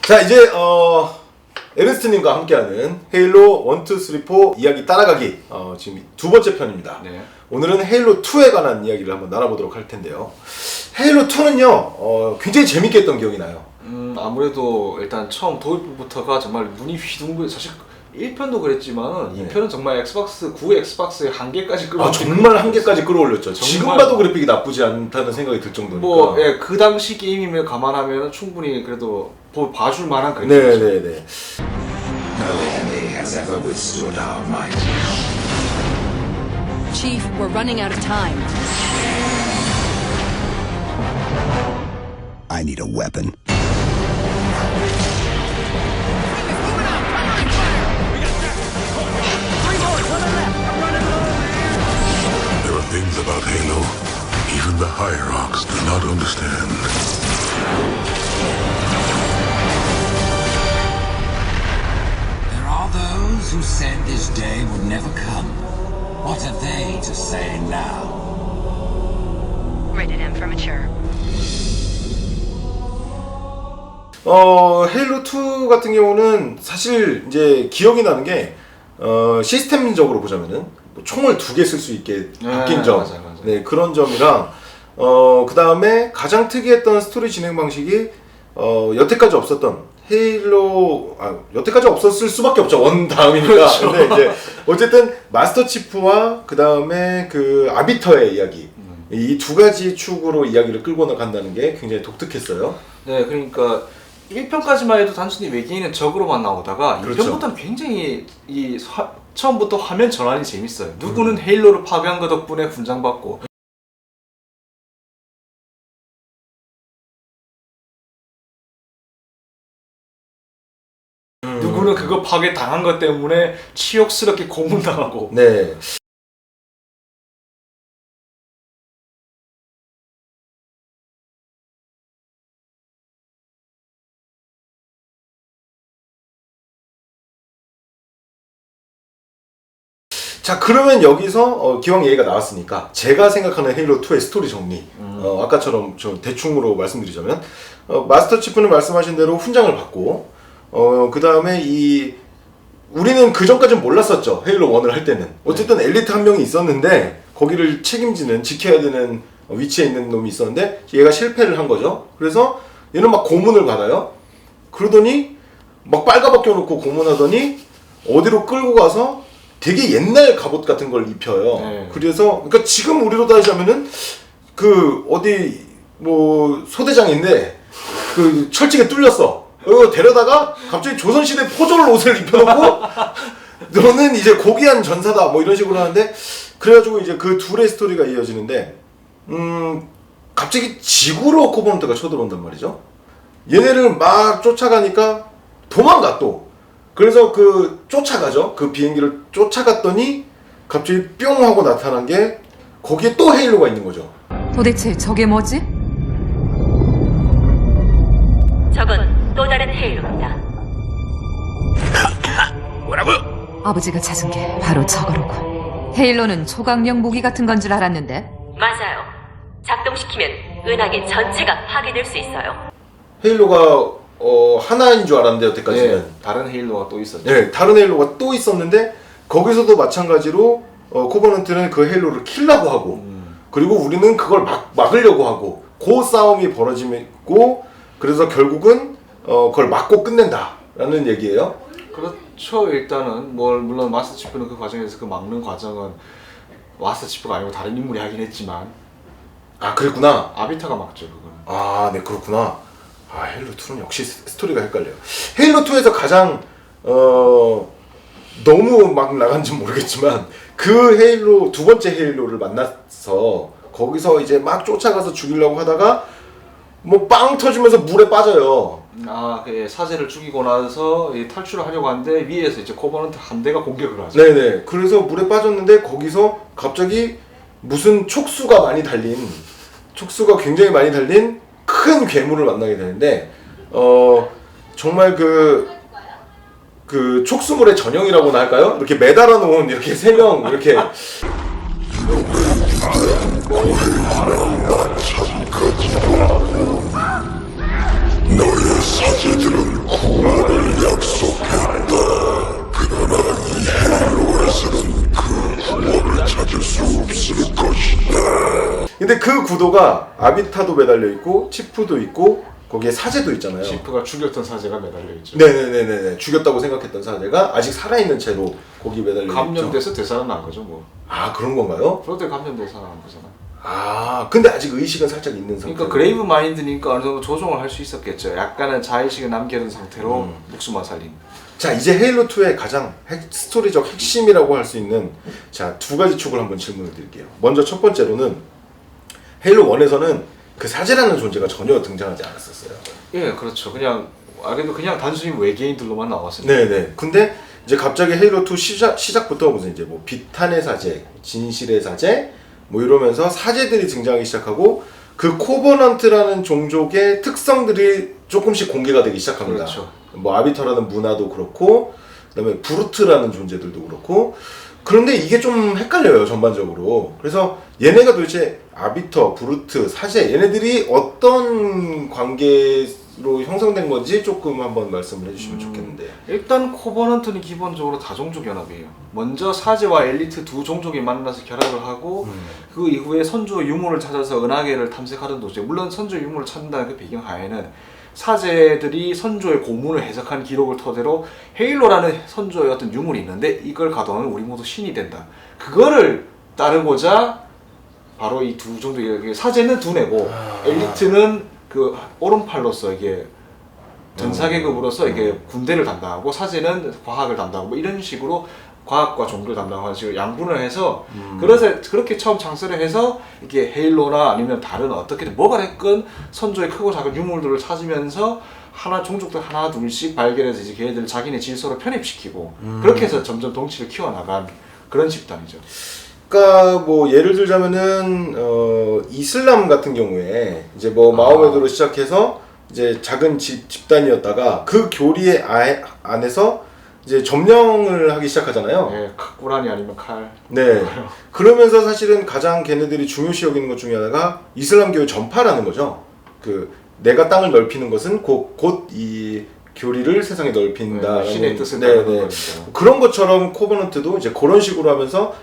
자, 이제 에르스트님과 함께하는 헤일로 1, 2, 3, 4 이야기 따라가기 지금 두 번째 편입니다. 네. 오늘은 헤일로 2에 관한 이야기를 한번 나눠보도록 할 텐데요. 헤일로 2는요 굉장히 재밌게 했던 기억이 나요. 아무래도 일단 처음 도입부터가 정말 눈이 휘둥글. 사실 1편도 그랬지만 네. 2편은 정말 구 엑스박스의 한계까지 끌어. 정말 한계까지 끌어올렸죠. 정말. 지금 봐도 그래픽이 나쁘지 않다는 생각이 들 정도니까. 뭐 그 당시 게임임을 감안하면 충분히 그래도 봐줄 만한 그래픽이죠. 네네네. No enemy has ever withstood our might. Chief, we're running out of time. I need a weapon. There are things about Halo even the Hierarchs do not understand. There are those who said this day would never come. What are they to say now? Rated M for mature. 헤일로 2 같은 경우는 사실 이제 기억이 나는 게 시스템적으로 보자면은 뭐 총을 2개 쓸 수 있게 바뀐 점, 맞아요. 네 그런 점이랑 그 다음에 가장 특이했던 스토리 진행 방식이 여태까지 없었던 여태까지 없었을 수밖에 없죠. 원 다음이니까. 그렇죠. 근데 이제 어쨌든 마스터 치프와 그 다음에 그 아비터의 이야기. 이 두 가지 축으로 이야기를 끌고 나간다는 게 굉장히 독특했어요. 네, 그러니까 1편까지만 해도 단순히 외계인은 적으로만 나오다가 그렇죠. 2편부터는 굉장히 처음부터 화면 전환이 재밌어요. 누구는 헤일로를 파괴한 것 덕분에 훈장받고, 누구는 그거 파괴 당한 것 때문에 치욕스럽게 고문당하고. 네. 자, 그러면 여기서 기왕 얘기가 나왔으니까 제가 생각하는 헤일로 2의 스토리 정리. 아까처럼 좀 대충으로 말씀드리자면 마스터 치프는 말씀하신 대로 훈장을 받고 그 다음에 우리는 그 전까지는 몰랐었죠. 헤일로 1을 할 때는. 어쨌든 엘리트 한 명이 있었는데 거기를 지켜야 되는 위치에 있는 놈이 있었는데 얘가 실패를 한 거죠. 그래서 얘는 막 고문을 받아요. 그러더니 막 빨가벗겨 놓고 고문하더니 어디로 끌고 가서 되게 옛날 갑옷 같은 걸 입혀요. 네. 그래서 그러니까 지금 우리로 따지자면은 그 어디 뭐 소대장인데 그 철책에 뚫렸어. 데려다가 갑자기 조선시대 포졸 옷을 입혀놓고 너는 이제 고귀한 전사다 뭐 이런 식으로 하는데 그래가지고 이제 그 둘의 스토리가 이어지는데 갑자기 지구로 코버넌트가 쳐들어온단 말이죠. 얘네를 막 쫓아가니까 도망가 또. 그래서 쫓아가죠. 그 비행기를 쫓아갔더니 갑자기 뿅 하고 나타난 게 거기에 또 헤일로가 있는 거죠. 도대체 저게 뭐지? 저건 또 다른 헤일로입니다. 아버지가 찾은 게 바로 저거로군. 헤일로는 초강력 무기 같은 건 줄 알았는데. 맞아요. 작동시키면 은하계 전체가 파괴될 수 있어요. 헤일로가 하나인 줄 알았는데 여태까지는 네, 다른 헤일로가 또 있었죠. 네, 다른 헤일로가 또 있었는데 거기서도 마찬가지로 코버넌트는 그 헤일로를 킬라고 하고 그리고 우리는 그걸 막으려고 하고 그 싸움이 벌어지고 그래서 결국은 그걸 막고 끝낸다라는 얘기예요. 그렇죠. 일단은 물론 마스터 치프는 그 과정에서 그 막는 과정은 마스터 치프가 아니고 다른 인물이 하긴 했지만 아 그랬구나. 아비타가 막죠 그거는. 아, 네 그렇구나. 아, 헤일로 2는 역시 스토리가 헷갈려요. 헤일로 2에서 가장 너무 막 나간지 모르겠지만 그 헤일로 두 번째 헤일로를 만나서 거기서 이제 막 쫓아가서 죽이려고 하다가 뭐 빵 터지면서 물에 빠져요. 그 사제를 죽이고 나서 탈출을 하려고 하는데 위에서 이제 코버넌트 한 대가 공격을 하죠. 네네. 그래서 물에 빠졌는데 거기서 갑자기 무슨 촉수가 굉장히 많이 달린 큰 괴물을 만나게 되는데 정말 그 촉수물의 전형이라고나 할까요? 이렇게 매달아 놓은 이렇게 3명 이렇게 너의 사제들은 구원을 약속했다. 그러나 이 헬로에서는 그 구원을 찾을 수 없을 것이다. 근데 그 구도가 아비타도 매달려 있고 치프도 있고 거기에 사제도 있잖아요. 지프가 죽였던 사제가 매달려 있죠. 네네네네. 죽였다고 생각했던 사제가 아직 살아있는 채로 거기 매달려 있죠. 감염돼서 되살아난 거죠 뭐. 아 그런 건가요? 프로테 감염돼서 살아난 거잖아. 아 근데 아직 의식은 살짝 있는 상태. 그러니까 그레이브 마인드니까 어느 정도 조종을 할 수 있었겠죠. 약간은 자의식을 남겨둔 상태로 목숨만 살린. 자 이제 헤일로 2의 가장 스토리적 핵심이라고 할 수 있는 자 두 가지 축을 한번 질문을 드릴게요. 먼저 첫 번째로는 헤일로 1에서는 그 사제라는 존재가 전혀 등장하지 않았었어요. 예, 그렇죠. 그냥 그래도 그냥 단순히 외계인들로만 나왔으니까. 네네. 근데 이제 갑자기 헤일로 2 시작부터 무슨 이제 뭐 비탄의 사제, 진실의 사제 뭐 이러면서 사제들이 등장하기 시작하고 그 코버넌트라는 종족의 특성들이 조금씩 공개가 되기 시작합니다. 그렇죠. 뭐 아비터라는 문화도 그렇고 그다음에 브루트라는 존재들도 그렇고 그런데 이게 좀 헷갈려요 전반적으로. 그래서 얘네가 도대체 아비터, 브루트, 사제 얘네들이 어떤 관계로 형성된 건지 조금 한번 말씀을 해주시면 좋겠는데. 일단 코버넌트는 기본적으로 다종족 연합이에요. 먼저 사제와 엘리트 두 종족이 만나서 결합을 하고 그 이후에 선조 유물을 찾아서 은하계를 탐색하던 도중에 물론 선조 유물을 찾는다는 그 배경 하에는 사제들이 선조의 고문을 해석한 기록을 토대로 헤일로라는 선조의 어떤 유물이 있는데 이걸 가동하면 우리 모두 신이 된다. 그거를 따르고자 바로 이 두 종족 사제는 두뇌고 엘리트는 그 오른팔로서 이게 전사계급으로서 이게 군대를 담당하고 사제는 과학을 담당하고 뭐 이런 식으로 과학과 종교를 담당하는 식으로 양분을 해서 그래서 그렇게 처음 창설을 해서 이게 헤일로나 아니면 다른 어떻게든 뭐가 됐건 선조의 크고 작은 유물들을 찾으면서 하나 종족들 하나 둘씩 발견해서 이제 걔네들을 자기네 질서로 편입시키고 그렇게 해서 점점 덩치를 키워나간 그런 집단이죠. 그러니까 뭐 예를 들자면은 이슬람 같은 경우에 이제 뭐 마호메드로 시작해서 이제 작은 집단이었다가 그 교리의 안에서 이제 점령을 하기 시작하잖아요. 네, 꾸란이 아니면 칼. 네. 그러면서 사실은 가장 걔네들이 중요시 여기는 것 중에 하나가 이슬람교의 전파라는 거죠. 그 내가 땅을 넓히는 것은 곧 이 교리를 세상에 넓힌다. 네, 신의 뜻을 따르는 거니까. 그런 것처럼 코버넌트도 이제 그런 식으로 하면서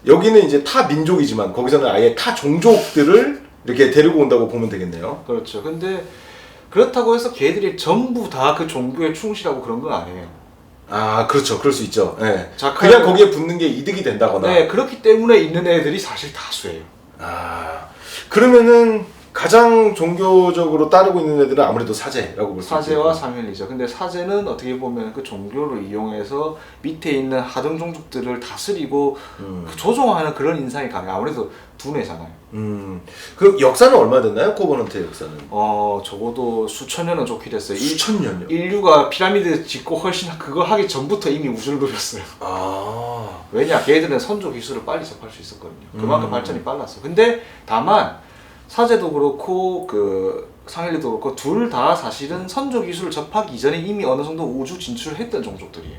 여기는 이제 타 민족이지만 거기서는 아예 타 종족들을 이렇게 데리고 온다고 보면 되겠네요. 그렇죠. 근데 그렇다고 해서 걔들이 전부 다 그 종교에 충실하고 그런 건 아니에요. 아 그렇죠. 그럴 수 있죠. 네. 작가는- 그냥 거기에 붙는 게 이득이 된다거나. 네, 그렇기 때문에 있는 애들이 사실 다수예요. 아 그러면은 가장 종교적으로 따르고 있는 애들은 아무래도 사제라고 볼 수 있죠. 사제와 상현이죠. 근데 사제는 어떻게 보면 그 종교를 이용해서 밑에 있는 하등 종족들을 다스리고 그 조종하는 그런 인상이 강해요. 아무래도 두뇌잖아요. 그 역사는 얼마 됐나요? 코버넌트의 역사는? 적어도 수천 년은 좋게 됐어요. 수천 년요? 인류가 피라미드 짓고 훨씬 그거 하기 전부터 이미 우주를 누렸어요. 아 왜냐? 걔들은 선조 기술을 빨리 접할 수 있었거든요. 그만큼 발전이 빨랐어. 근데 다만 사제도 그렇고 그 상헬리도 그렇고 둘 다 사실은 선조 기술을 접하기 이전에 이미 어느 정도 우주 진출을 했던 종족들이에요.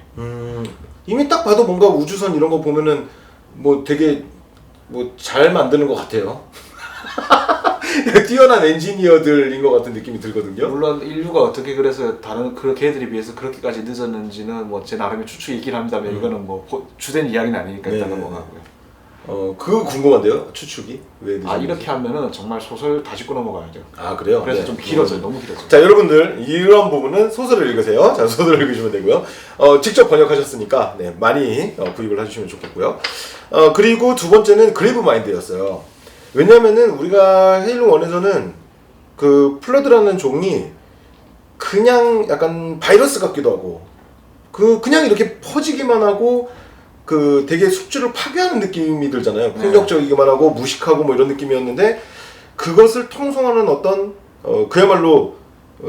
이미 딱 봐도 뭔가 우주선 이런 거 보면은 뭐 되게 뭐 잘 만드는 것 같아요. 뛰어난 엔지니어들인 것 같은 느낌이 들거든요. 물론 인류가 어떻게 그래서 다른 그 걔들에 비해서 그렇게까지 늦었는지는 뭐 제 나름의 추측이긴 합니다만 이거는 뭐 주된 이야기는 아니니까 일단 네네. 넘어가고요. 그거 궁금한데요? 추측이? 왜 늦었는지? 이렇게 하면은 정말 소설 다 짚고 넘어가야 돼요. 아 그래요? 그래서 네. 좀 길어져요. 너무 길어져요. 자 여러분들 이런 부분은 소설을 읽으세요. 자 소설을 읽으시면 되고요. 직접 번역하셨으니까 네, 많이 구입을 해주시면 좋겠고요. 그리고 두 번째는 그레이브 마인드였어요. 왜냐면은 우리가 헤일로 1에서는 그 플러드라는 종이 그냥 약간 바이러스 같기도 하고 그냥 이렇게 퍼지기만 하고 그 되게 숙주를 파괴하는 느낌이 들잖아요. 폭력적이기만 하고 무식하고 뭐 이런 느낌이었는데 그것을 통솔하는 어떤 그야말로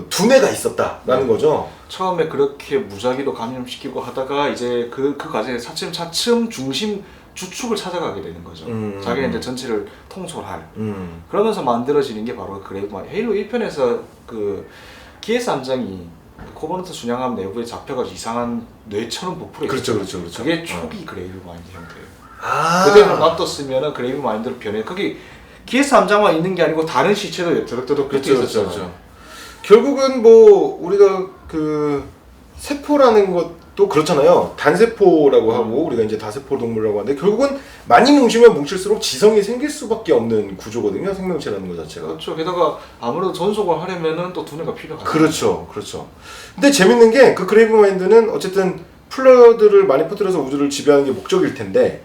두뇌가 있었다라는 거죠. 처음에 그렇게 무작위로 감염시키고 하다가 이제 그 과정에서 차츰차츰 중심 주축을 찾아가게 되는 거죠. 자기가 이제 전체를 통솔할. 그러면서 만들어지는 게 바로 그레이브 마인드. 헤일로 1편에서 그 기에스 함장이 코버넌트 순양함 내부에 잡혀가지고 이상한 뇌처럼 부풀어 그렇죠, 있어요. 그렇죠. 그게 초기 그레이브 마인드 형태예요. 아. 그대로 놔뒀으면은 그레이브 마인드로 변해. 거기 기에스 함장만 있는 게 아니고 다른 시체도 더덕더덕 그렇죠, 있었잖아요. 그렇죠. 결국은 뭐 우리가 그 살아나는 것도 그렇잖아요. 단세포라고 하고 우리가 이제 다세포 동물이라고 하는데 결국은 많이 뭉치면 뭉칠수록 지성이 생길 수밖에 없는 구조거든요. 생명체라는 것 자체가. 그렇죠. 게다가 아무래도 전속을 하려면은 또 두뇌가 필요하죠. 그렇죠, 그렇죠. 근데 재밌는 게 그 그레이브 마인드는 어쨌든 플러드를 많이 퍼뜨려서 우주를 지배하는 게 목적일 텐데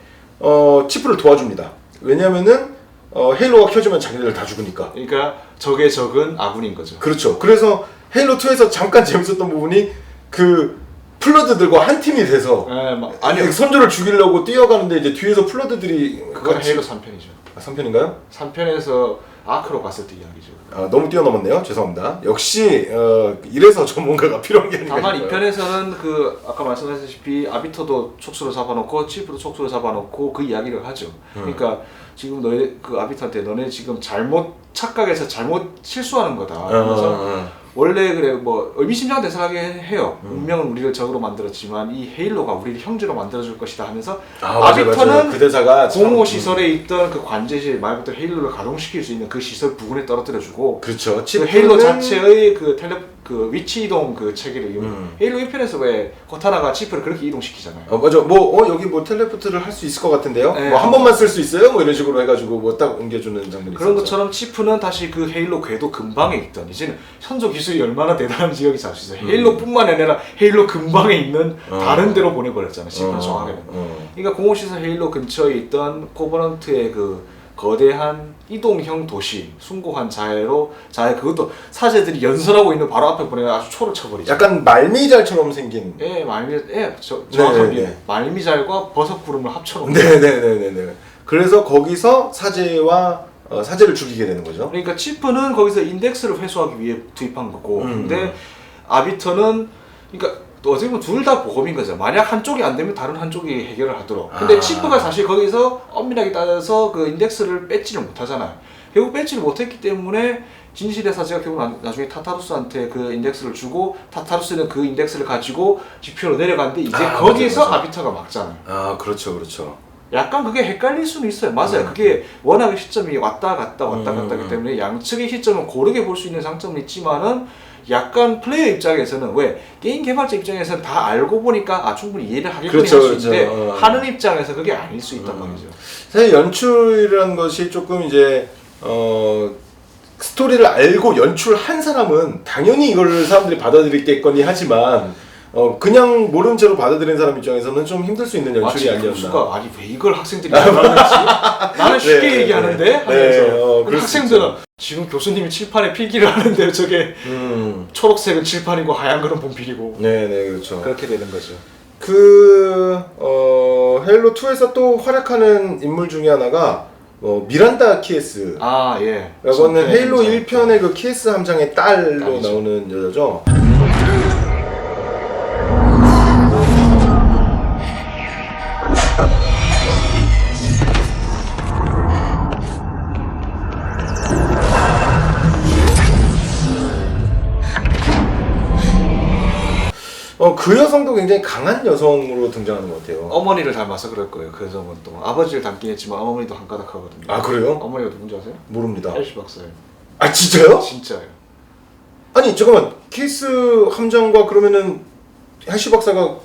치프를 도와줍니다. 왜냐면은 헤일로가 켜지면 자기네들 다 죽으니까. 그러니까 적의 적은 아군인 거죠. 그렇죠. 그래서 헤일로 2에서 잠깐 재밌었던 부분이 그 플러드들과 한 팀이 돼서 네, 아니 선조를 죽이려고 뛰어가는데 이제 뒤에서 플러드들이 그건 헤일로 3편이죠. 3편인가요? 3편에서 아크로 갔을 때 이야기죠. 너무 뛰어넘었네요. 죄송합니다. 역시 이래서 전문가가 필요한 게 아닌가 다만 싶어요. 2편에서는 그 아까 말씀하셨다시피 아비터도 촉수를 잡아놓고 치프도 촉수를 잡아놓고 그 이야기를 하죠. 그러니까 지금 너희 그 아비터한테 너네 지금 잘못 착각해서 잘못 실수하는 거다. 그래서 원래 그래 뭐 의미심장한 대사를 하게 해요. 운명은 우리를 적으로 만들었지만 이 헤일로가 우리를 형제로 만들어줄 것이다 하면서 아비터는 그 대사가 공호 시설에 있던 그 관제실 말 그대로 헤일로를 가동시킬 수 있는 그 시설 부근에 떨어뜨려주고 그렇죠. 그 헤일로 자체의 그 그 위치 이동 그 체계를 이용. 헤일로 1편에서 왜 코타나가 치프를 그렇게 이동시키잖아요. 맞아. 여기 뭐 텔레포트를 할 수 있을 것 같은데요. 네, 뭐 한 번만 쓸 수 있어요? 뭐 이런 식으로 해가지고 뭐 딱 옮겨주는 장면이 그런 있었죠. 것처럼 치프는 다시 그 헤일로 궤도 근방에 있던 이제는 현조 기술이 얼마나 대단한지 여기서 알 수 있어요. 헤일로뿐만 아니라 헤일로 근방에 있는 다른 데로 보내버렸잖아요. 치프는 정확하게는. 그러니까 공호시설 헤일로 근처에 있던 코버넌트의 그 거대한 이동형 도시 숭고한 자해 그것도 사제들이 연설하고 있는 바로 앞에 보내 아주 초를 쳐버리죠. 약간 말미잘처럼 생긴. 정확합니다. 네. 말미잘과 버섯구름을 합쳐놓은. 네네네네네. 그래서 거기서 사제와 사제를 죽이게 되는 거죠. 그러니까 치프는 거기서 인덱스를 회수하기 위해 투입한 거고, 근데 아비터는 그러니까 어떻게 보면 둘 다 보험인 거죠. 만약 한쪽이 안 되면 다른 한쪽이 해결을 하도록. 근데 치프가 사실 거기서 엄밀하게 따져서 그 인덱스를 뺏지를 못하잖아요. 결국 뺏지를 못했기 때문에 진실의 사제가 결국 나중에 타타루스한테 그 인덱스를 주고 타타루스는 그 인덱스를 가지고 지표로 내려갔는데 이제 거기서 맞아. 아비터가 막잖아요. 그렇죠, 그렇죠. 약간 그게 헷갈릴 수는 있어요. 맞아요. 그게 워낙에 시점이 왔다 갔다 하기 때문에 양측의 시점을 고르게 볼 수 있는 장점은 있지만은 약간 플레이어 입장에서는 왜 게임 개발자 입장에서는 다 알고 보니까 충분히 이해를 하겠거니 할 수 있는데 하는 입장에서 그게 아닐 수 있단 말이죠. 사실 연출이라는 것이 조금 이제 스토리를 알고 연출한 사람은 당연히 이걸 사람들이 받아들이겠거니 하지만 그냥 모르는 채로 받아들이는 사람 입장에서는 좀 힘들 수 있는 연출이 아니었나. 교수가 아니 왜 이걸 학생들이 알아냈지? 나는 쉽게 네, 얘기하는데 네, 하면서 그럴 수 학생들은 있죠. 지금 교수님이 칠판에 필기를 하는데 저게 초록색은 칠판이고 하얀 거는 본필이고 네네 그렇죠. 그렇게 되는 거죠. 헤일로 2에서 또 활약하는 인물 중에 하나가 미란다 키에스. 예. 이거는 헤일로 1편의 그 키에스 함장의 딸로 나오는 여자죠. 그 여성도 굉장히 강한 여성으로 등장하는 것 같아요. 어머니를 닮아서 그럴 거예요. 그 점은 또 아버지를 닮긴 했지만 어머니도 한 가닥하거든요. 그래요? 어머니가 누군지 아세요? 모릅니다. 헬시 박사예요. 진짜요? 진짜예요. 아니 잠깐만 키스 함장과 그러면은 헬시 박사가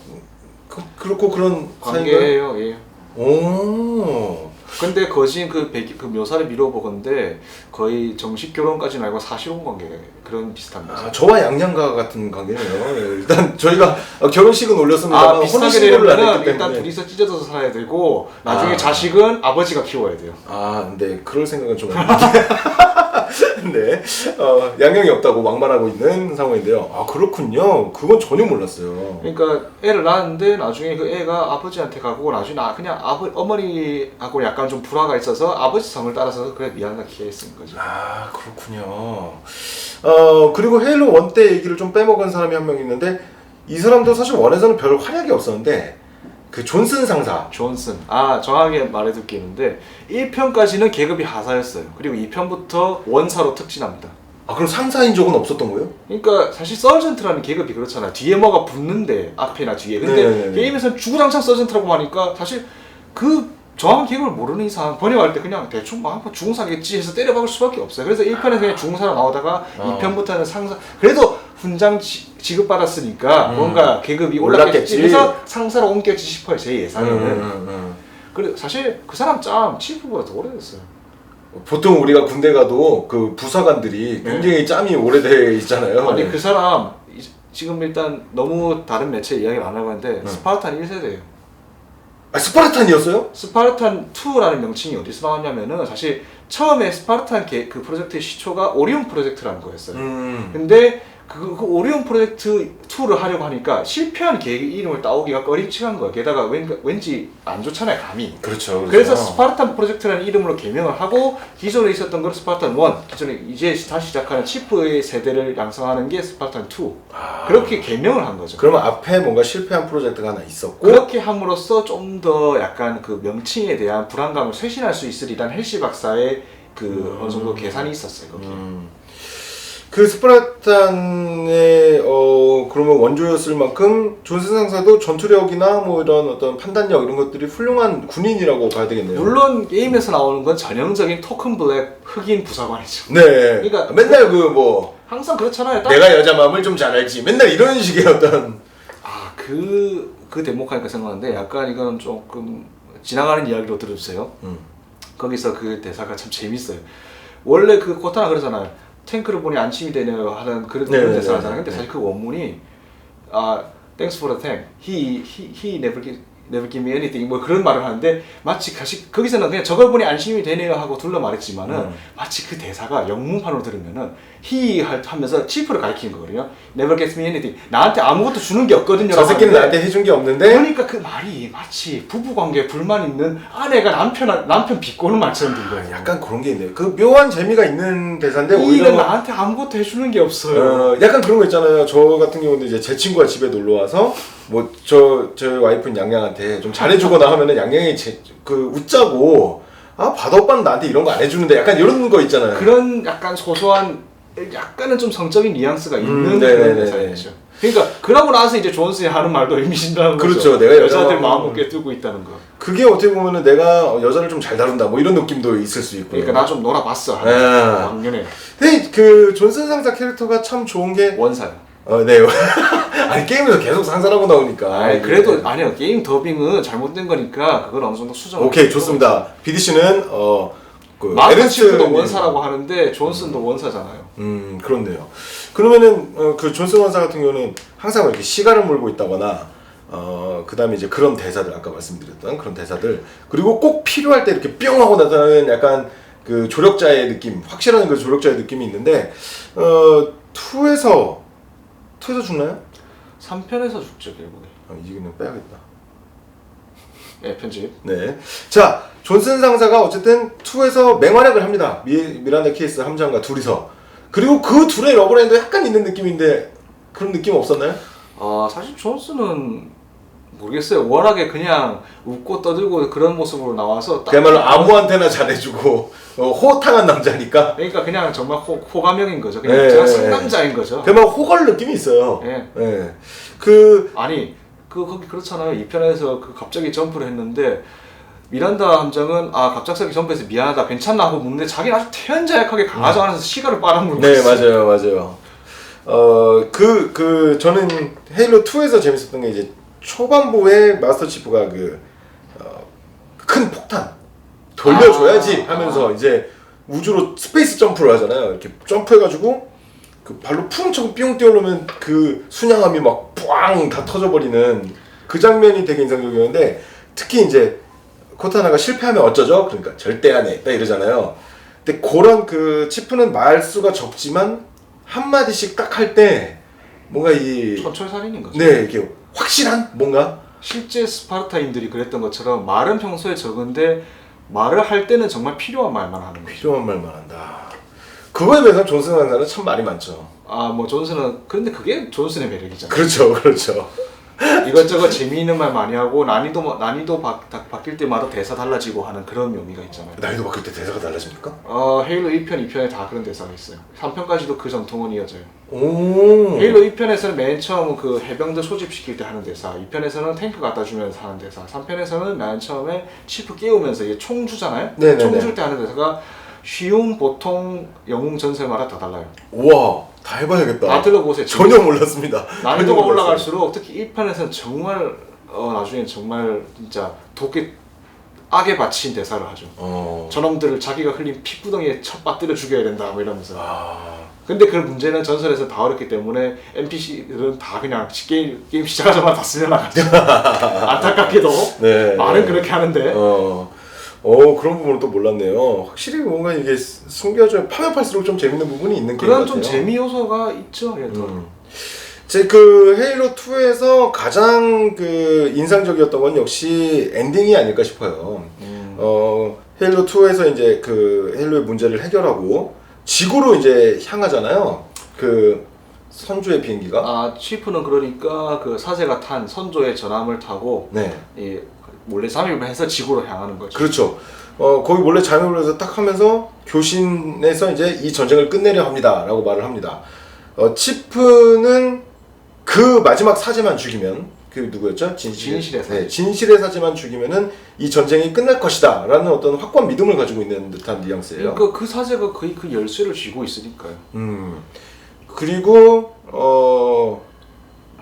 그렇고 그런 사이인가요? 관계예요. 예. 오. 근데 거진 그 묘사를 미뤄보건데 거의 정식 결혼까지는 아니고 사실혼 관계 그런 비슷한 묘사. 저와 양양가 같은 관계네요. 일단 저희가 결혼식은 올렸습니다만 비슷하게 되려면 일단 둘이서 찢어져서 살아야 되고 나중에 자식은 아버지가 키워야 돼요. 근데 그럴 생각은 좀 없는데. 네, 양양이 없다고 막말하고 있는 상황인데요. 그렇군요. 그건 전혀 몰랐어요. 그러니까 애를 낳았는데 나중에 그 애가 아버지한테 가고 나중에 그냥 어머니하고 약간 좀 불화가 있어서 아버지 성을 따라서 그래 미안하다 키했은 거죠. 그렇군요. 그리고 헤일로 1 때 얘기를 좀 빼먹은 사람이 한 명 있는데 이 사람도 사실 1에서는 별 활약이 없었는데 그 존슨 상사. 존슨. 정확하게 말해둘 게 있는데 1편까지는 계급이 하사였어요. 그리고 2편부터 원사로 특진합니다. 그럼 상사인 적은 없었던 거예요? 그러니까 사실 서전트라는 계급이 그렇잖아요. 뒤에 뭐가 붙는데 앞에나 뒤에. 근데 네네네. 게임에서는 주구장창 서전트라고 하니까 사실 그 정확한 계급을 모르는 이상 번역할 때 그냥 대충 중사겠지 해서 때려박을 수밖에 없어요. 그래서 1편에서 그냥 중사로 나오다가 2편부터는 상사. 그래도 훈장 지급받았으니까 뭔가 계급이 올랐겠지. 올랐겠지 해서 상사로 옮겼지 싶어요, 제 예상에는. 그래 사실 그 사람 짬 치프보다 더 오래됐어요. 보통 우리가 군대 가도 그 부사관들이 굉장히 짬이 오래돼 있잖아요. 아니 그 사람 지금 일단 너무 다른 매체 이야기를 안 하고 있는데 스파르탄 1세대예요. 아, 스파르탄이었어요? 스파르탄 2라는 명칭이 어디서 나왔냐면은 사실 처음에 스파르탄 그 프로젝트의 시초가 오리온 프로젝트라는 거였어요. 근데 그 오리온 프로젝트 2를 하려고 하니까 실패한 계획 이름을 따오기가 꺼림칙한 거야. 게다가 왠지 안 좋잖아요, 감이. 그렇죠. 그래서 스파르탄 프로젝트라는 이름으로 개명을 하고 기존에 있었던 걸 스파르탄 1, 기존에 이제 다시 시작하는 치프의 세대를 양성하는 게 스파르탄 2. 그렇게 개명을 한 거죠. 그러면 앞에 뭔가 실패한 프로젝트가 하나 있었고 그렇게 함으로써 좀 더 약간 그 명칭에 대한 불안감을 쇄신할 수 있으리란 헬시 박사의 그 어느 정도 계산이 있었어요, 거기. 그 스파르탄의 그러면 원조였을 만큼 존슨 상사도 전투력이나 뭐 이런 어떤 판단력 이런 것들이 훌륭한 군인이라고 봐야 되겠네요. 물론 게임에서 나오는 건 전형적인 토큰 블랙 흑인 부사관이죠. 네. 그러니까 맨날 그 뭐 항상 그렇잖아요. 내가 여자 마음을 좀 잘 알지. 맨날 이런 식의 어떤 그 대목하니까 생각나는데 약간 이건 조금 지나가는 이야기로 들어주세요. 거기서 그 대사가 참 재밌어요. 원래 그 코타나 그러잖아요. 탱크를 보니 안심이 되네요 하는 그런 대사 하잖아요. 근데 사실 그 원문이 thanks for the tank. He never give me anything 뭐 그런 말을 하는데 마치 거기서는 그냥 저걸 보니 안심이 되네요 하고 둘러 말했지만은 마치 그 대사가 영문판으로 들으면은 he 하면서 치프를 가리키는 거거든요. Never gets me anything. 나한테 아무것도 주는 게 없거든요. 저 새끼는 나한테 해준 게 없는데 그러니까 그 말이 마치 부부관계에 불만 있는 아내가 남편 비꼬는 말처럼 들려요. 약간 그런 게 있네요. 그 묘한 재미가 있는 대사인데 오히려 나한테 아무것도 해주는 게 없어요. 약간 그런 거 있잖아요. 저 같은 경우는 이제 제 친구가 집에 놀러 와서 뭐 저 와이프는 양양한테 좀 잘해주거나 하면은 양양이 그 웃자고 바다 오빠는 나한테 이런 거 안 해주는데 약간 이런 거 있잖아요. 그런 약간 소소한 약간은 좀 성적인 뉘앙스가 있는 그런 대사였죠. 그러니까 그러고 나서 이제 존슨이 하는 말도 의미심장한 거죠. 그렇죠. 내가 여자들 마음을 꿰뚫고 있다는 거. 그게 어떻게 보면은 내가 여자를 좀 잘 다룬다 뭐 이런 느낌도 있을 수 있고요. 그러니까 나 좀 놀아봤어. 왕년에. 근데 그 존슨 상사 캐릭터가 참 좋은 게 원사요. 네. 아니 게임에서 계속 상사라고 나오니까. 그래도 아니요. 게임 더빙은 잘못된 거니까 그걸 어느 정도 수정. 오케이 좋습니다. BD 씨는 그 마스터치프도 원사라고 하는데 존슨도 원사잖아요. 그렇네요. 그러면은 그 존슨 원사 같은 경우는 항상 이렇게 시간을 몰고 있다거나 그 다음에 이제 그런 대사들 아까 말씀드렸던 그런 대사들 그리고 꼭 필요할 때 이렇게 뿅 하고 나타나는 약간 그 조력자의 느낌 확실한 그 조력자의 느낌이 있는데 2에서 죽나요? 3편에서 죽죠 결국에. 이거는 빼야겠다. 네 편집. 네. 자 존슨 상사가 어쨌든 2에서 맹활약을 합니다. 미란다 케이스 함장과 둘이서. 그리고 그 둘의 러브라인도 약간 있는 느낌인데 그런 느낌 없었나요? 사실 존슨은 모르겠어요. 워낙에 그냥 웃고 떠들고 그런 모습으로 나와서 그야말로 아무한테나 잘해주고 호탕한 남자니까. 그러니까 그냥 정말 호감형인 거죠. 그냥 제가 상남자인 거죠. 그야말로 호걸 느낌이 있어요. 네. 아니 거기 그렇잖아요. 2편에서 그 갑자기 점프를 했는데 미란다 함장은 갑작스럽게 점프해서 미안하다 괜찮나 하고 묻는데 자기는 아주 태연자약하게 강아지 안에서 시가를 빨아물고 네 있어요. 맞아요. 저는 헤일로 2에서 재밌었던 게 이제 초반부에 마스터 치프가 큰 폭탄 돌려줘야지 하면서 이제 우주로 스페이스 점프를 하잖아요. 이렇게 점프해가지고 그 발로 풍 쳐고 뿅 뛰어오르면 그 순양함이 막 뿌앙 다 터져버리는 그 장면이 되게 인상적이었는데 특히 이제 코타나가 실패하면 어쩌죠? 그러니까 절대 안 해. 딱 이러잖아요. 근데 그런 그 치프는 말수가 적지만 한마디씩 딱 할 때 뭔가 천철살인인 거죠. 네, 이렇게 확실한 뭔가 실제 스파르타인들이 그랬던 것처럼 말은 평소에 적은데 말을 할 때는 정말 필요한 말만 하는 거죠. 필요한 말만 한다. 그거에 비해서 존슨 상사는 참 말이 많죠. 뭐 존슨은 그런데 그게 존슨의 매력이잖아요. 그렇죠. 이것저것 재미있는 말 많이 하고 난이도 바뀔 때마다 대사 달라지고 하는 그런 묘미가 있잖아요. 난이도 바뀔 때 대사가 달라집니까? 헤일로 1편, 2편에 다 그런 대사가 있어요. 3편까지도 그 전통은 이어져요. 오. 헤일로 1편에서는 맨 처음 그 해병대 소집시킬 때 하는 대사, 2편에서는 탱크 갖다 주면서 하는 대사, 3편에서는 맨 처음에 치프 깨우면서 이게 총 주잖아요. 네네네. 총 줄 때 하는 대사가 쉬운, 보통, 영웅, 전설마다 다 달라요. 우와. 다 해봐야겠다. 다 들어보세요. 전혀 몰랐습니다. 난이도가 전혀 몰랐어요. 올라갈수록 특히 1편에서는 정말 나중에 정말 진짜 독에 악에 바친 대사를 하죠. 저놈들을 자기가 흘린 피구덩이에 쳐 빠뜨려 죽여야 된다 뭐 이러면서. 근데 그 문제는 전설에서 다 어렵기 때문에 NPC들은 다 그냥 게임 시작하자마자 다 쓸려나가죠. 안타깝게도 네. 말은 그렇게 하는데 그런 부분은 또 몰랐네요. 확실히 뭔가 이게 숨겨져 파면 팔수록 좀 재밌는 부분이 있는 게임 그런 같아요. 좀 재미 요소가 있죠. 얘도. 제 그 헤일로 2에서 가장 그 인상적이었던 건 역시 엔딩이 아닐까 싶어요. 헤일로 2에서 이제 그 헤일로의 문제를 해결하고 지구로 이제 향하잖아요. 그 선조의 비행기가. 치프는 그러니까 그 사제가 탄 선조의 전함을 타고 네. 몰래 잠입을 해서 지구로 향하는 거죠. 그렇죠. 거기 몰래 잠입을 해서 딱 하면서 교신에서 이제 이 전쟁을 끝내려 합니다라고 말을 합니다. 치프는 그 마지막 사제만 죽이면 그 누구였죠? 진실의 사제. 네, 진실의 사제만 죽이면은 이 전쟁이 끝날 것이다라는 어떤 확고한 믿음을 가지고 있는 듯한 뉘앙스예요. 그러니까 그 사제가 거의 그 열쇠를 쥐고 있으니까요. 그리고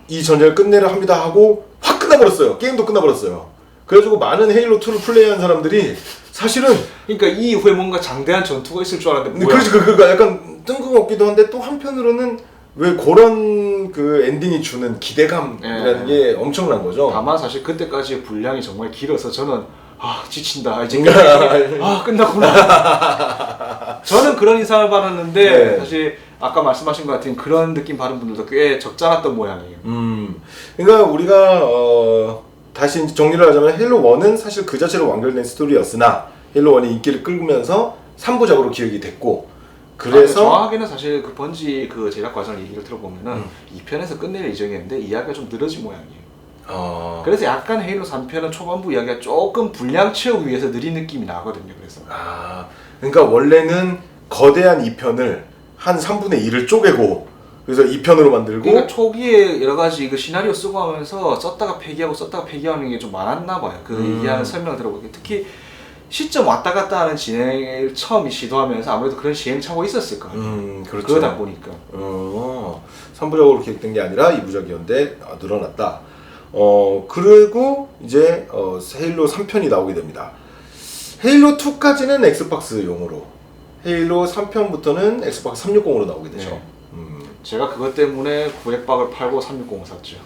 이 전쟁을 끝내려 합니다 하고 확 끝나버렸어요. 게임도 끝나버렸어요. 그래가지고 많은 헤일로 2를 플레이한 사람들이 사실은 그러니까 이 이후에 뭔가 장대한 전투가 있을 줄 알았는데 뭐야? 그렇지 그가 약간 뜬금없기도 한데 또 한편으로는 왜 그런 그 엔딩이 주는 기대감이라는 게 엄청난 거죠. 다만 사실 그때까지의 분량이 정말 길어서 저는 지친다 이제 끝났구나. 저는 그런 인상을 받았는데 네. 사실 아까 말씀하신 것 같은 그런 느낌 받은 분들도 꽤 적잖았던 모양이에요. 그러니까 우리가 다시 이제 정리를 하자면 헤일로 1은 사실 그 자체로 완결된 스토리였으나 헤일로 1이 인기를 끌면서 3부작으로 기획이 됐고 그래서 정확하게는 사실 그 번지 그 제작 과정 얘기를 들어보면은 2편에서 끝낼 예정이었는데 이야기가 좀 늘어진 모양이에요. 그래서 약간 헤일로 3편은 초반부 이야기가 조금 분량 채우기 위해서 느린 느낌이 나거든요. 그래서 그러니까 원래는 거대한 2편을 한 3분의 1을 쪼개고 그래서 2편으로 만들고 그러니까 초기에 여러 가지 그 시나리오 쓰고 하면서 썼다가 폐기하는 게 좀 많았나 봐요. 그 얘기하는 설명을 들어보기 특히 시점 왔다 갔다 하는 진행을 처음 시도하면서 아무래도 그런 시행착오가 있었을 거예요. 그렇죠. 그러다 보니까 3부작으로 기획된 게 아니라 2부작이었는데 늘어났다. 그리고 이제 헤일로 3편이 나오게 됩니다. 헤일로 2까지는 엑스박스용으로, 헤일로 3편부터는 엑스박스 360으로 나오게 되죠. 네. 제가 그것 때문에 900박을 팔고 360을 샀죠.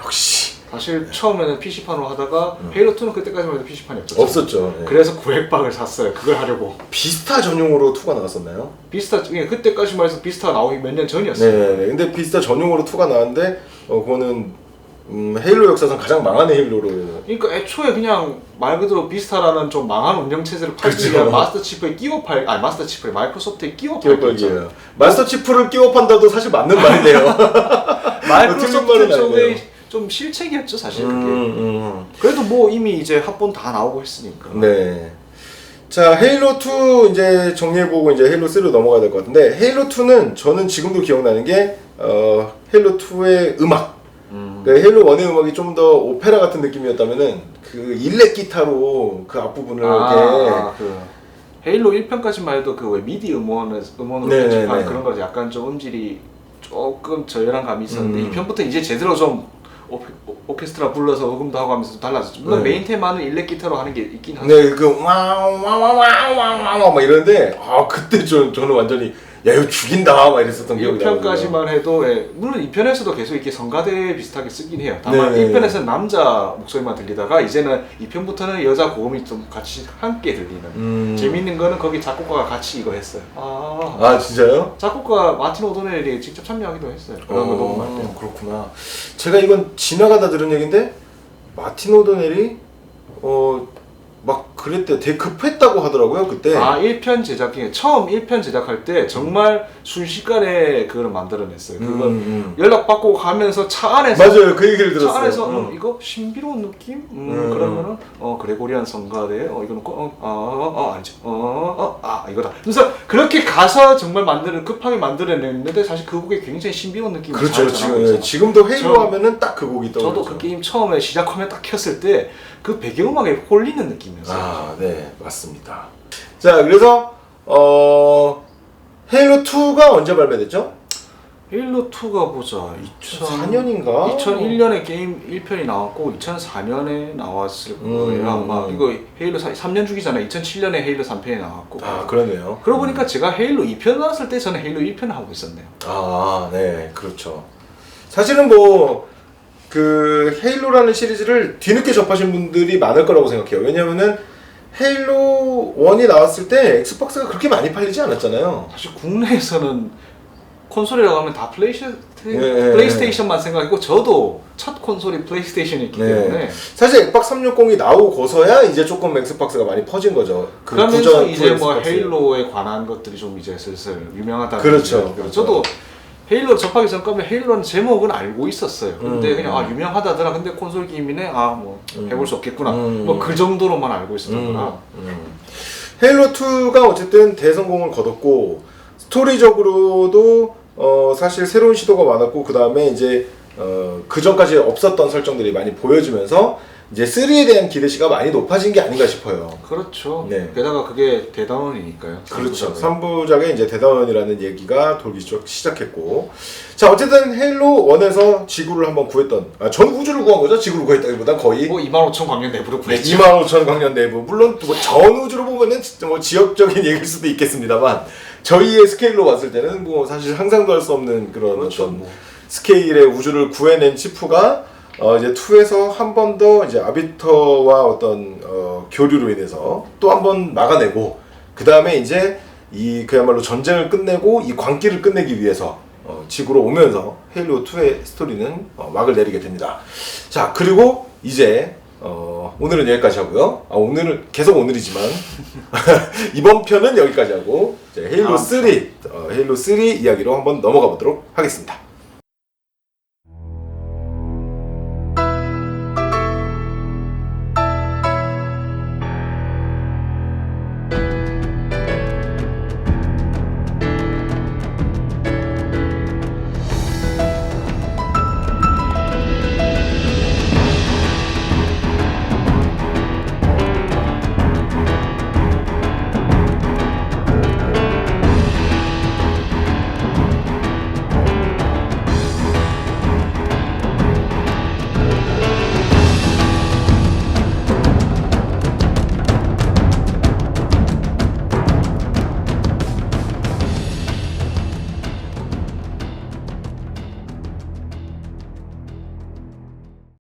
역시 사실 처음에는 PC판으로 하다가 헤일로2는 그때까지만 해도 PC판이 없었죠. 네. 그래서 900박을 샀어요. 그걸 하려고. 비스타 전용으로 2가 나왔었나요? 비스타, 그때까지만 해서 비스타가 나오기 몇 년 전이었어요. 네. 근데 비스타 전용으로 2가 나왔는데 그거는 헤일로 역사상 가장 망한 헤일로로. 그러니까 애초에 그냥 말 그대로 비스타라는 좀 망한 운영체제를 팔기 위한 마스터 치프에 마이크로소프트에 끼워 팔기였죠. 마스터 치프를 끼워 판다도 사실 맞는 말이네요. 마이크로소프트 쪽의 좀 실책이었죠 사실 그게. 그래도 뭐 이미 이제 합본 다 나오고 했으니까. 네. 자, 헤일로 2 이제 정리해보고 이제 헤일로 3로 넘어가야 될 것 같은데, 헤일로 2는 저는 지금도 기억나는 게 헤일로 2의 음악. 헤일로 1의 음악이 좀 더 오페라 같은 느낌이었다면은 그 일렉 기타로 그 앞부분을 이렇게 헤일로 1편까지만 해도 그 왜 미디 음원으로 편집한 그런 거라서 약간 좀 음질이 조금 저열한 감이 있었는데 2편부터 이제 제대로 좀 오케스트라 불러서 녹음도 하고 하면서 달라졌죠. 물론 메인 테마는 일렉 기타로 하는 게 있긴 하죠. 네, 그 와와와와와와 막 이러는데 그때 저는 완전히 야 이거 죽인다 막 이랬었던 기억이 나요. 1편까지만 해도 물론 2편에서도 계속 이렇게 성가대 비슷하게 쓰긴 해요. 다만 1편에서는 남자 목소리만 들리다가 이제는 2편부터는 여자 고음이 좀 같이 함께 들리는. 재밌는 거는 거기 작곡가가 같이 이거 했어요. 진짜요? 작곡가 마틴 오도넬이 직접 참여하기도 했어요. 그런 거 녹음할 때. 그렇구나. 제가 이건 지나가다 들은 얘긴데 마틴 오도넬이 막 그랬대. 되게 급했다고 하더라고요 그때. 1편 제작 중에 처음 1편 제작할 때 정말 순식간에 그걸 만들어냈어요. 그거 연락 받고 가면서 차 안에서 맞아요. 그 얘기를 들었어요. 차 안에서 이거 신비로운 느낌? 그러면은 그레고리안 성가대 이거는 아니죠. 이거다. 그래서 그렇게 가서 정말 급하게 만들어냈는데 사실 그 곡에 굉장히 신비로운 느낌이 그렇죠. 지금도 헤일로 하면은 딱 그 곡이 떠오르죠. 저도 그 게임 처음에 시작 화면 딱 켰을 때 그 배경음악에 홀리는 느낌이었어요. 네, 맞습니다. 자, 그래서 헤일로 2가 언제 발매됐죠? 헤일로 2가 보자. 4년인가? 2001년에 게임 1편이 나왔고 2004년에 나왔을 거예요. 아마 이거 헤일로 3년 주기잖아요. 2007년에 헤일로 3편이 나왔고. 아, 그러네요. 그러고 보니까 제가 헤일로 2편 나왔을 때 저는 헤일로 1편을 하고 있었네요. 아, 네, 그렇죠. 사실은 뭐 그 헤일로라는 시리즈를 뒤늦게 접하신 분들이 많을 거라고 생각해요. 왜냐면은 헤일로 1이 나왔을 때 엑스박스가 그렇게 많이 팔리지 않았잖아요. 사실 국내에서는 콘솔이라고 하면 다 네. 플레이스테이션만 생각했고 저도 첫 콘솔이 플레이스테이션이었기 때문에 사실 엑박 360이 나오고서야 이제 조금 엑스박스가 많이 퍼진 거죠. 그 그러면서 구전 이제 뭐 엑스박스. 헤일로에 관한 것들이 좀 이제 슬슬 유명하다. 그렇죠. 저도 헤일로 접하기 전까지 헤일로는 제목은 알고 있었어요. 근데 그냥 아 유명하다더라. 근데 콘솔 게임이네. 아 뭐 해볼 수 없겠구나. 뭐 그 정도로만 알고 있었던 거라. 헤일로 2가 어쨌든 대성공을 거뒀고 스토리적으로도 사실 새로운 시도가 많았고 그 다음에 이제 그 전까지 없었던 설정들이 많이 보여지면서 이제 3에 대한 기대치가 많이 높아진 게 아닌가 싶어요. 그렇죠. 네. 게다가 그게 대단원이니까요. 그렇죠. 3부작에 이제 대단원이라는 얘기가 돌기 시작했고, 자 어쨌든 헤일로 1에서 지구를 한번 구했던, 전 우주를 구한 거죠. 지구를 구했다기보다 거의 뭐 25,000 광년 내부로 네, 구했죠. 25,000 광년 내부. 물론 뭐 전 우주로 보면은 진짜 뭐 지역적인 얘기일 수도 있겠습니다만 저희의 스케일로 봤을 때는 뭐 사실 상상도 할 수 없는 그런 그렇죠, 어떤 뭐. 스케일의 우주를 구해낸 치프가 이제 2에서 한 번 더 이제 아비터와 어떤 교류로 인해서 또 한 번 막아내고 그 다음에 이제 이 그야말로 전쟁을 끝내고 이 광기를 끝내기 위해서 지구로 오면서 헤일로 2의 스토리는 막을 내리게 됩니다. 자 그리고 이제 오늘은 여기까지 하고요. 오늘은 계속 오늘이지만 이번 편은 여기까지 하고 이제 헤일로 3 헤일로 3 이야기로 한번 넘어가 보도록 하겠습니다.